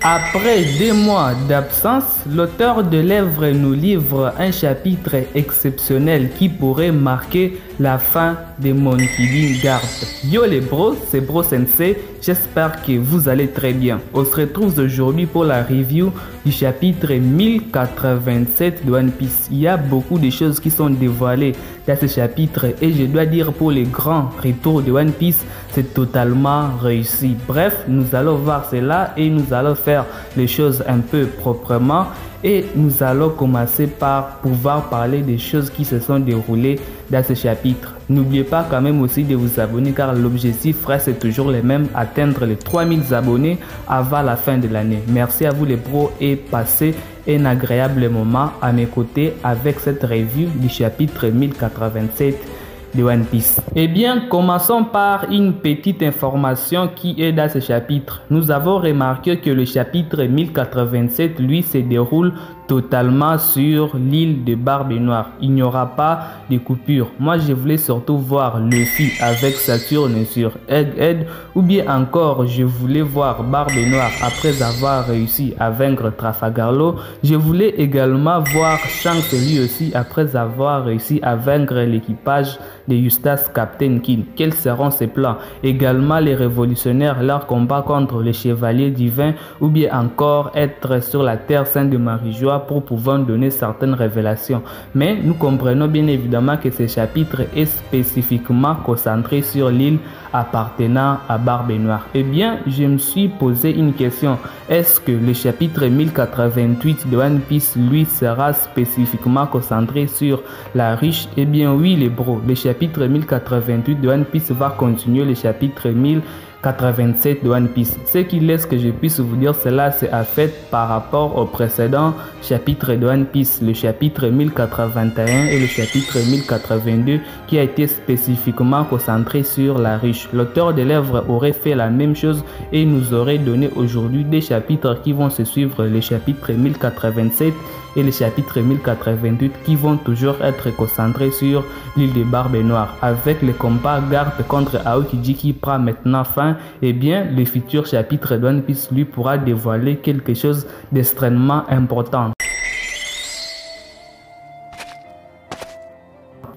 Après 2 mois d'absence, l'auteur de l'œuvre nous livre un chapitre exceptionnel qui pourrait marquer la fin de Monkey Garp. Yo les bros, c'est Bro Sensei, j'espère que vous allez très bien. On se retrouve aujourd'hui pour la review du chapitre 1087 de One Piece. Il y a beaucoup de choses qui sont dévoilées dans ce chapitre et je dois dire pour les grands retours de One Piece, c'est totalement réussi. Bref, nous allons voir cela et nous allons faire les choses un peu proprement. Et nous allons commencer par pouvoir parler des choses qui se sont déroulées dans ce chapitre. N'oubliez pas quand même aussi de vous abonner car l'objectif reste toujours le même, atteindre les 3000 abonnés avant la fin de l'année. Merci à vous les pros et passez un agréable moment à mes côtés avec cette review du chapitre 1087 de One Piece. Eh bien, commençons par une petite information qui est dans ce chapitre. Nous avons remarqué que le chapitre 1087, lui, se déroule totalement sur l'île de Barbe Noire. Il n'y aura pas de coupure. Moi, je voulais surtout voir Luffy avec Saturne sur Egghead, ou bien encore, je voulais voir Barbe Noire après avoir réussi à vaincre Trafalgar Law. Je voulais également voir Shanks lui aussi après avoir réussi à vaincre l'équipage de Eustace Captain King. Quels seront ses plans? Également les révolutionnaires, leur combat contre les chevaliers divins, ou bien encore être sur la terre sainte de Marijois pour pouvoir donner certaines révélations. Mais nous comprenons bien évidemment que ce chapitre est spécifiquement concentré sur l'île appartenant à Barbe Noire. Eh bien, je me suis posé une question. Est-ce que le chapitre 1088 de One Piece, lui, sera spécifiquement concentré sur la riche? Eh bien oui les bros, le chapitre 1088 de One Piece va continuer le chapitre 1087 de One Piece. Ce qui laisse que je puisse vous dire cela, c'est à fait par rapport au précédent chapitre de One Piece, le chapitre 1081 et le chapitre 1082 qui a été spécifiquement concentré sur la riche. L'auteur de l'œuvre aurait fait la même chose et nous aurait donné aujourd'hui des chapitres qui vont se suivre, le chapitre 1087 et le chapitre 1088 qui vont toujours être concentrés sur l'île de Barbe Noire. Avec le combat Garp contre Aokiji qui prend maintenant fin, eh bien le futur chapitre de One Piece lui pourra dévoiler quelque chose d'extrêmement important.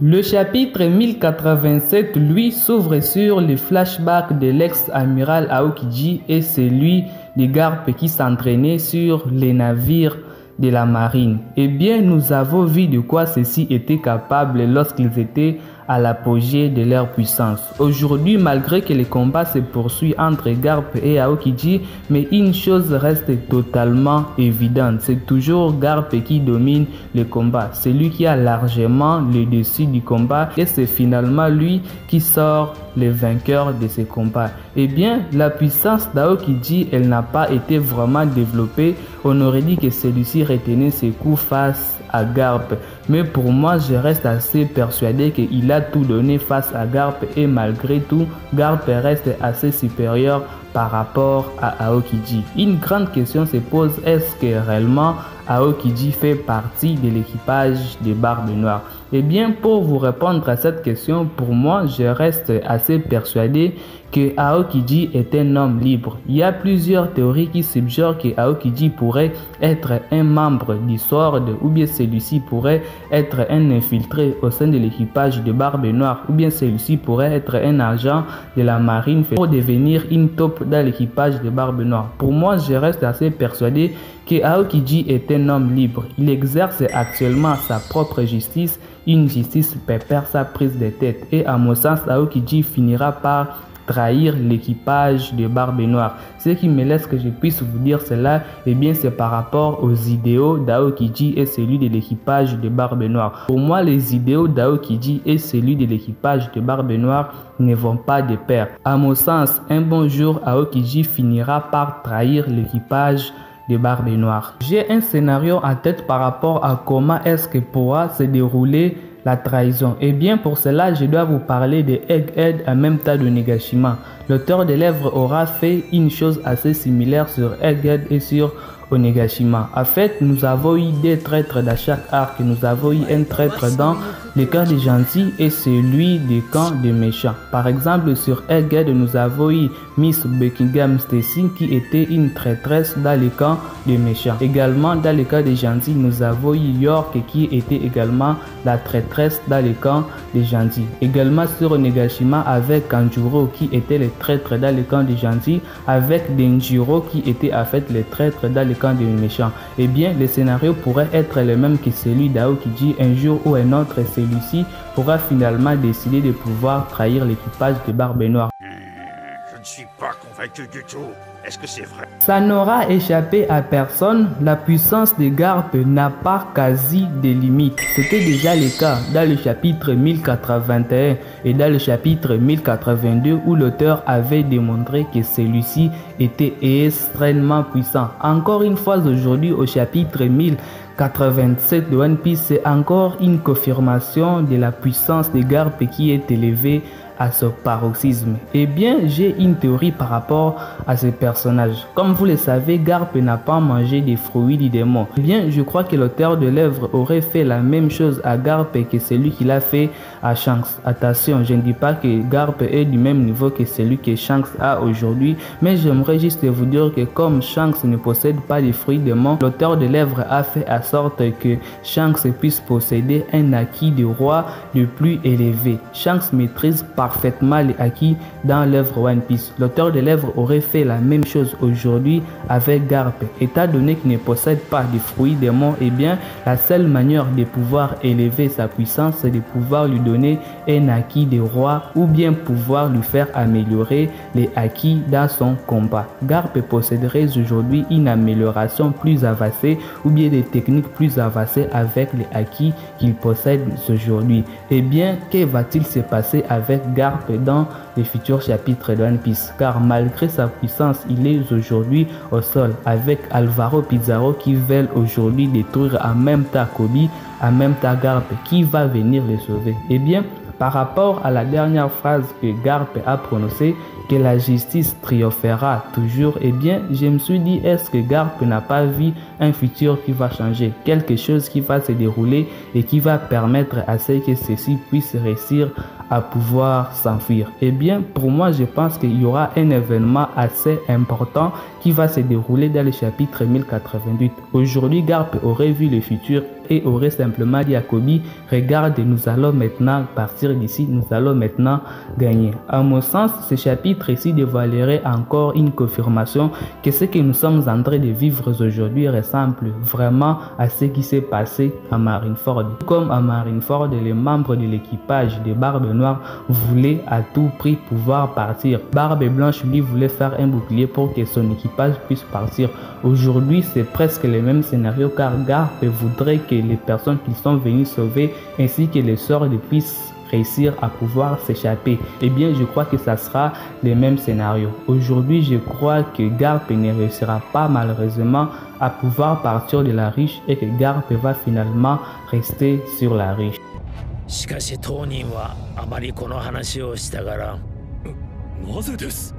Le chapitre 1087, lui, s'ouvre sur le flashback de l'ex-amiral Aokiji et celui de Garp qui s'entraînait sur les navires de la marine. Eh bien, nous avons vu de quoi ceux-ci étaient capables lorsqu'ils étaient à l'apogée de leur puissance. Aujourd'hui, malgré que les combats se poursuivent entre Garp et Aokiji, mais une chose reste totalement évidente, c'est toujours Garp qui domine le combat. C'est lui qui a largement le dessus du combat et c'est finalement lui qui sort le vainqueur de ce combat. Eh bien, la puissance d'Aokiji, elle n'a pas été vraiment développée. On aurait dit que celui-ci retenait ses coups face à Garp. Mais pour moi, je reste assez persuadé qu'il a tout donné face à Garp et malgré tout, Garp reste assez supérieur par rapport à Aokiji. Une grande question se pose, est-ce que réellement Aokiji fait partie de l'équipage de Barbe Noire? Eh bien, pour vous répondre à cette question, pour moi, je reste assez persuadé que Aokiji est un homme libre. Il y a plusieurs théories qui suggèrent que Aokiji pourrait être un membre du Sword ou bien celui-ci pourrait être un infiltré au sein de l'équipage de Barbe Noire ou bien celui-ci pourrait être un agent de la marine pour devenir une taupe dans l'équipage de Barbe Noire. Pour moi, je reste assez persuadé que Aokiji est un homme libre. Il exerce actuellement sa propre justice, une justice pépère sa prise de tête. Et à mon sens, Aokiji finira par trahir l'équipage de Barbe Noire. Ce qui me laisse que je puisse vous dire cela, eh bien c'est par rapport aux idéaux d'Aokiji et celui de l'équipage de Barbe Noire. Pour moi, les idéaux d'Aokiji et celui de l'équipage de Barbe Noire ne vont pas de pair. À mon sens, un bon jour, Aokiji finira par trahir l'équipage de Barbe Noire. J'ai un scénario en tête par rapport à comment est-ce que pourra se dérouler la trahison? Eh bien, pour cela, je dois vous parler de Egghead en même temps de Negashima. L'auteur des lèvres aura fait une chose assez similaire sur Egghead et sur Onigashima. En fait, nous avons eu des traîtres dans chaque arc. Nous avons eu un traître dans le camp des gentils et celui du camp des méchants. Par exemple, sur Egghead, nous avons eu Miss Buckingham Stacy qui était une traîtresse dans le camp des méchants. Également, dans le camp des gentils, nous avons eu York qui était également la traîtresse dans le camp des gentils. Également sur Onigashima avec Kanjuro qui était le traître dans le camp des gentils, avec Denjiro qui était en fait le traître dans le camp des méchants. Eh bien, le scénario pourrait être le même que celui d'Aokiji. Un jour ou un autre, celui-ci pourra finalement décider de pouvoir trahir l'équipage de Barbe Noire. Je ne suis pas convaincu du tout. Est-ce que c'est vrai? Ça n'aura échappé à personne, la puissance de Garp n'a pas quasi de limites. C'était déjà le cas dans le chapitre 1081 et dans le chapitre 1082 où l'auteur avait démontré que celui-ci était extrêmement puissant. Encore une fois aujourd'hui au chapitre 1087 de One Piece, c'est encore une confirmation de la puissance de Garp qui est élevée à ce paroxysme. Eh bien, j'ai une théorie par rapport à ce personnage. Comme vous le savez, Garp n'a pas mangé des fruits du démon. Eh bien, je crois que l'auteur de l'œuvre aurait fait la même chose à Garp que celui qu'il a fait à Shanks. Attention, je ne dis pas que Garp est du même niveau que celui que Shanks a aujourd'hui, mais j'aimerais juste vous dire que comme Shanks ne possède pas les fruits du démon, l'auteur de l'œuvre a fait en sorte que Shanks puisse posséder un acquis de roi le plus élevé. Shanks maîtrise parfaitement les acquis dans l'œuvre One Piece. L'auteur de l'œuvre aurait fait la même chose aujourd'hui avec Garp. Étant donné qu'il ne possède pas de fruits démons, eh bien, la seule manière de pouvoir élever sa puissance, c'est de pouvoir lui donner un acquis de roi ou bien pouvoir lui faire améliorer les acquis dans son combat. Garp posséderait aujourd'hui une amélioration plus avancée ou bien des techniques plus avancées avec les acquis qu'il possède aujourd'hui. Eh bien, que va-t-il se passer avec Garp dans les futurs chapitres de One Piece? Car malgré sa puissance, il est aujourd'hui au sol avec Alvaro Pizarro qui veulent aujourd'hui détruire en même temps Koby, en même temps Garp qui va venir les sauver. Eh bien, par rapport à la dernière phrase que Garp a prononcée, que la justice triomphera toujours, eh bien, je me suis dit, est-ce que Garp n'a pas vu un futur qui va changer, quelque chose qui va se dérouler et qui va permettre à ce que ceci puisse réussir à pouvoir s'enfuir? Eh bien, pour moi, je pense qu'il y aura un événement assez important qui va se dérouler dans le chapitre 1088. Aujourd'hui, Garp aurait vu le futur et aurait simplement dit à Koby, regarde, nous allons maintenant partir d'ici, nous allons maintenant gagner. À mon sens, ce chapitre-ci dévoilerait encore une confirmation que ce que nous sommes en train de vivre aujourd'hui ressemble vraiment à ce qui s'est passé à Marineford. Comme à Marineford, les membres de l'équipage de Barbe Noire voulaient à tout prix pouvoir partir. Barbe Blanche lui voulait faire un bouclier pour que son équipage puisse partir. Aujourd'hui, c'est presque le même scénario car Garp voudrait que les personnes qui sont venues sauver ainsi que les sorts puissent réussir à pouvoir s'échapper. Eh bien, je crois que ça sera le même scénario. Aujourd'hui, je crois que Garp ne réussira pas malheureusement à pouvoir partir de la riche et que Garp va finalement rester sur la riche.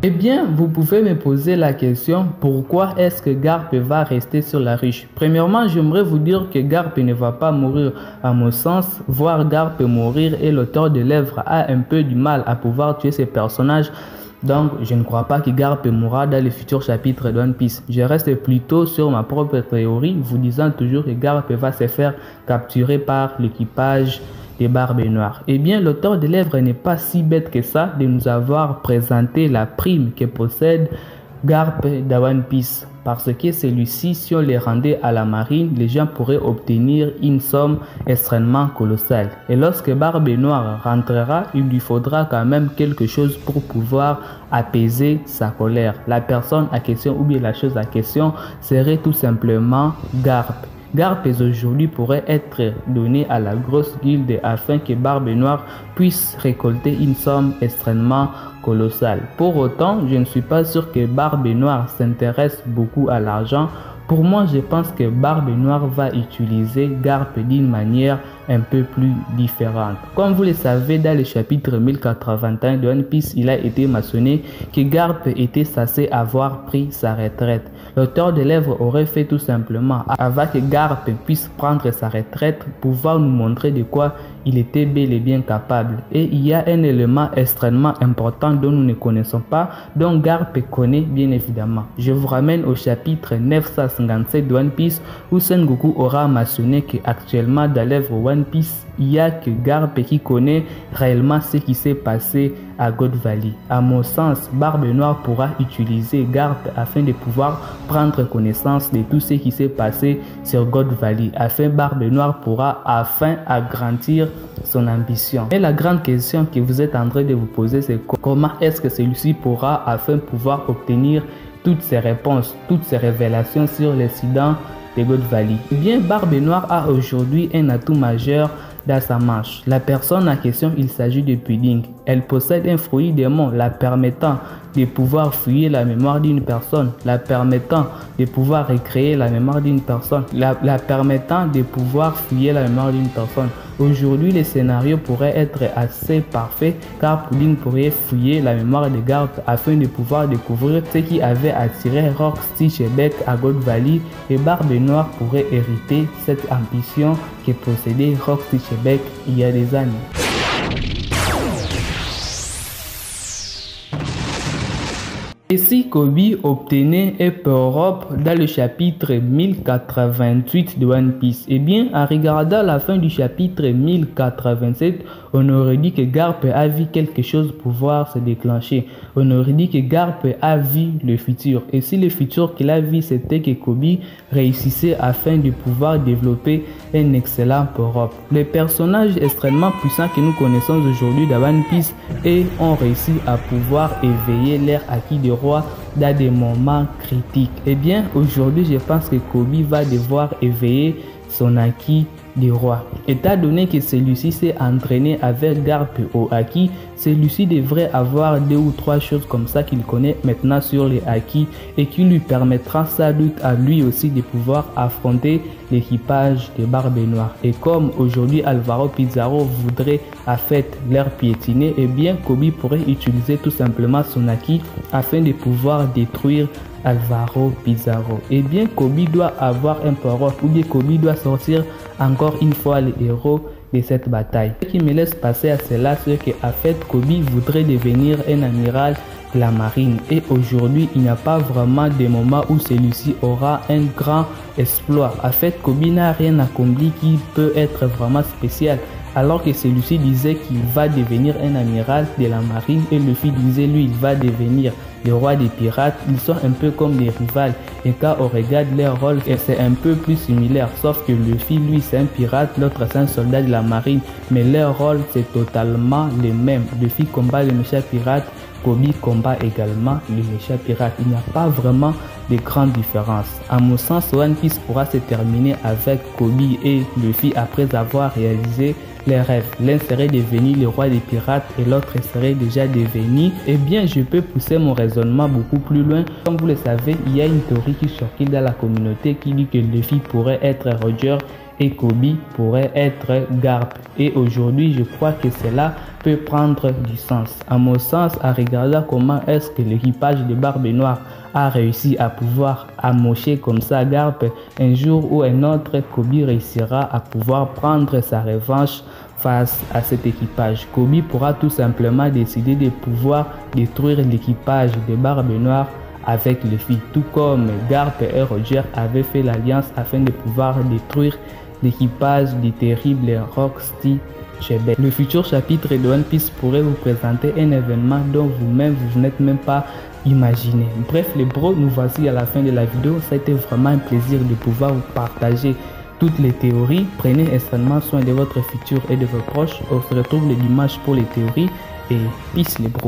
Eh bien, vous pouvez me poser la question, pourquoi est-ce que Garp va rester sur la riche? Premièrement, j'aimerais vous dire que Garp ne va pas mourir. À mon sens, voir Garp mourir et l'auteur de l'œuvre a un peu du mal à pouvoir tuer ces personnages. Donc, je ne crois pas que Garp mourra dans les futurs chapitres de One Piece. Je reste plutôt sur ma propre théorie, vous disant toujours que Garp va se faire capturer par l'équipage des Barbes Noires. Eh bien, l'auteur de l'œuvre n'est pas si bête que ça de nous avoir présenté la prime que possède Garp dans One Piece. Parce que celui-ci, si on les rendait à la marine, les gens pourraient obtenir une somme extrêmement colossale. Et lorsque Barbe Noire rentrera, il lui faudra quand même quelque chose pour pouvoir apaiser sa colère. La personne à question ou bien la chose à question serait tout simplement Garp. Garp aujourd'hui pourrait être donné à la grosse guilde afin que Barbe Noire puisse récolter une somme extrêmement colossale. Pour autant, je ne suis pas sûr que Barbe Noire s'intéresse beaucoup à l'argent. Pour moi, je pense que Barbe Noire va utiliser Garp d'une manière un peu plus différente. Comme vous le savez, dans le chapitre 1081 de One Piece, il a été mentionné que Garp était censé avoir pris sa retraite. L'auteur de l'œuvre aurait fait tout simplement avant que Garp puisse prendre sa retraite, pouvoir nous montrer de quoi il était bel et bien capable. Et il y a un élément extrêmement important dont nous ne connaissons pas, dont Garp connaît bien évidemment. Je vous ramène au chapitre 957 de One Piece où Sengoku aura mentionné qu'actuellement dans l'œuvre One Piece, il n'y a que Garp qui connaît réellement ce qui s'est passé à God Valley. À mon sens, Barbe Noire pourra utiliser Garp afin de pouvoir prendre connaissance de tout ce qui s'est passé sur God Valley, afin Barbe Noire pourra agrandir son ambition. Et la grande question que vous êtes en train de vous poser, c'est comment est-ce que celui-ci pourra afin pouvoir obtenir toutes ces réponses, toutes ces révélations sur l'incident de God Valley. Eh bien, Barbe Noire a aujourd'hui un atout majeur dans sa manche. La personne en question, il s'agit de Pudding. Elle possède un fruit démon la permettant de pouvoir fouiller la mémoire d'une personne, la permettant de pouvoir recréer la mémoire d'une personne, la permettant de pouvoir fouiller la mémoire d'une personne. Aujourd'hui, le scénario pourrait être assez parfait car Pudding pourrait fouiller la mémoire de Garp afin de pouvoir découvrir ce qui avait attiré Rock, Stitch et Beck à God Valley, et Barbe Noire pourrait hériter cette ambition que possédait Rock, Stitch et Beck il y a des années. Et si Koby obtenait un power-up dans le chapitre 1088 de One Piece? Eh bien, en regardant la fin du chapitre 1087, on aurait dit que Garp a vu quelque chose pouvoir se déclencher. On aurait dit que Garp a vu le futur. Et si le futur qu'il a vu, c'était que Koby réussissait afin de pouvoir développer un excellent power-up. Les personnages extrêmement puissants que nous connaissons aujourd'hui dans One Piece et ont réussi à pouvoir éveiller leur acquis de roi dans des moments critiques. Eh bien, aujourd'hui, je pense que Koby va devoir éveiller son acquis du roi. Étant donné que celui-ci s'est entraîné avec Garp au acquis, celui-ci devrait avoir 2 ou 3 choses comme ça qu'il connaît maintenant sur les acquis et qui lui permettra sans doute à lui aussi de pouvoir affronter l'équipage de Barbe Noire. Et comme aujourd'hui Alvaro Pizarro voudrait à fait leur piétiner, eh bien Koby pourrait utiliser tout simplement son acquis afin de pouvoir détruire Alvaro Pizarro. Eh bien Koby doit avoir un power, ou bien Koby doit sortir encore une fois les héros de cette bataille. Ce qui me laisse passer à cela, c'est que en fait Koby voudrait devenir un amiral de la marine, et aujourd'hui il n'y a pas vraiment de moment où celui-ci aura un grand exploit. En fait Koby n'a rien accompli qui peut être vraiment spécial, alors que celui-ci disait qu'il va devenir un amiral de la marine et Luffy disait lui il va devenir le roi des pirates. Ils sont un peu comme des rivales, et quand on regarde leur rôle, c'est un peu plus similaire, sauf que Luffy lui c'est un pirate, l'autre c'est un soldat de la marine, mais leur rôle c'est totalement le même. Luffy combat le méchant pirate, Koby combat également le méchant pirate. Il n'y a pas vraiment de grandes différences. À mon sens, One Piece pourra se terminer avec Koby et Luffy après avoir réalisé les rêves. L'un serait devenu le roi des pirates et l'autre serait déjà devenu. Eh bien, je peux pousser mon raisonnement beaucoup plus loin. Comme vous le savez, il y a une théorie qui circule dans la communauté qui dit que Luffy pourrait être Roger et Koby pourrait être Garp. Et aujourd'hui, je crois que cela peut prendre du sens. À mon sens, en regardant comment est-ce que l'équipage de Barbe Noire a réussi à pouvoir amocher comme ça Garp, un jour ou un autre, Koby réussira à pouvoir prendre sa revanche face à cet équipage. Koby pourra tout simplement décider de pouvoir détruire l'équipage de Barbe Noire avec Luffy, tout comme Garp et Roger avaient fait l'alliance afin de pouvoir détruire l'équipage du terrible Rock, Stitch et Beck. Le futur chapitre de One Piece pourrait vous présenter un événement dont vous-même vous n'êtes même pas imaginé. Bref les bros, nous voici à la fin de la vidéo. Ça a été vraiment un plaisir de pouvoir vous partager toutes les théories. Prenez extrêmement soin de votre futur et de vos proches. On se retrouve le dimanche pour les théories et peace les bros.